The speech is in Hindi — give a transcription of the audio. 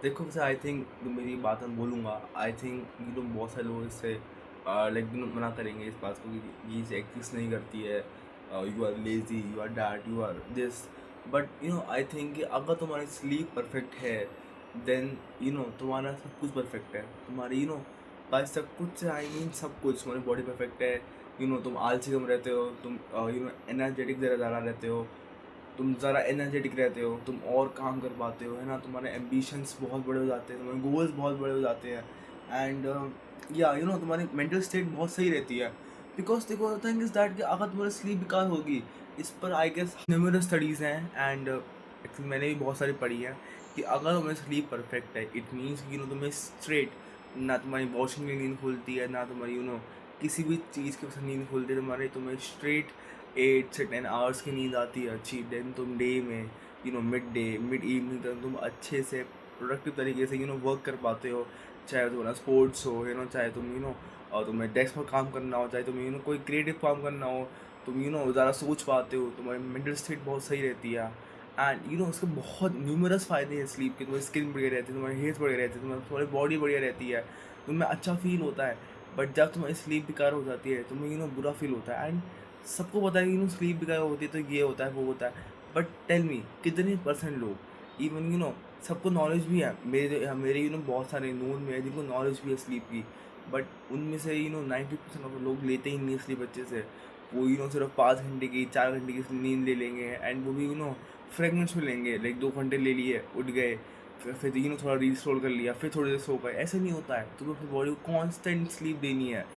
देखो वैसे आई थिंक जो मेरी बात मैं बोलूँगा, आई थिंक ये लोग बहुत सारे लोग इससे लाइक मना करेंगे इस बात को कि ये एग्जिस्ट नहीं करती है। You are lazy, you are that, you are this. But I think कि अगर तुम्हारी स्लीप परफेक्ट है, देन तुम्हारा सब कुछ परफेक्ट है। तुम्हारी बाई सब कुछ से आई मीन सब कुछ, तुम्हारी बॉडी परफेक्ट है। तुम आलसी कम रहते हो, तुम एनर्जेटिक ज़्यादा रहते हो, तुम ज़रा एनर्जेटिक रहते हो, तुम और काम कर पाते हो, है ना। तुम्हारे एम्बिशंस बहुत बड़े हो जाते हैं, तुम्हारे गोल्स बहुत बड़े हो जाते हैं। एंड या तुम्हारी मेंटल स्टेट बहुत सही रहती है। बिकॉज देखो थिंग इज़ दैट कि अगर तुम्हारी स्लीप बेकार होगी, इस पर आई गेस न्यूमरस स्टडीज़ हैं। एंड एक्चुअली मैंने भी बहुत सारी पढ़ी है कि अगर तुम्हारी स्लीप परफेक्ट है, इट मीन्स कि तुम्हें स्ट्रेट ना तुम्हारी वॉशिंग की नींद खुलती है, ना तुम्हारी किसी भी चीज़ की नींद खुलती है। तुम्हें स्ट्रेट 8 से 10 आवर्स की नींद आती है अच्छी। देन तुम डे में मिड डे मिड इवनिंग तक तुम अच्छे से प्रोडक्टिव तरीके से वर्क कर पाते हो। चाहे तुम्हारा स्पोर्ट्स हो, चाहे तुम और तुम्हें डेस्क पर काम करना हो, चाहे तुम्हें कोई क्रिएटिव काम करना हो, तुम ज़्यादा सोच पाते हो, तुम्हारी मेंटल स्टेट बहुत सही रहती है। एंड उसके बहुत न्यूमरस फ़ायदे हैं स्लीप के। तुम्हारी स्किन बढ़िया रहती है, तुम्हारी हेल्थ बढ़िया रहती है, तुम्हारी बॉडी बढ़िया रहती है, तुम्हें अच्छा फील होता है। बट जब तुम्हारी स्लीप बेकार हो जाती है, तुम्हें बुरा फील होता है। एंड सबको पता है कि स्लीप बेकार होती है तो ये होता है वो होता है। बट टेल मी कितने परसेंट लोग इवन सबको नॉलेज भी है। मेरे बहुत सारे नोन में है जिनको नॉलेज भी है स्लीप की। बट उनमें से 90% ऑफ लोग लेते ही नहीं स्लीप अच्छे से। वो सिर्फ 5 घंटे की 4 घंटे की नींद ले लेंगे, एंड वो भी फ्रेगमेंट्स में लेंगे। लाइक 2 घंटे ले लिए, उठ गए, फिर थोड़ा रील स्क्रॉल कर लिया, फिर थोड़ी देर सो गए। ऐसे नहीं होता है। तुम्हें अपनी बॉडी को कॉन्स्टेंट स्लीप देनी है।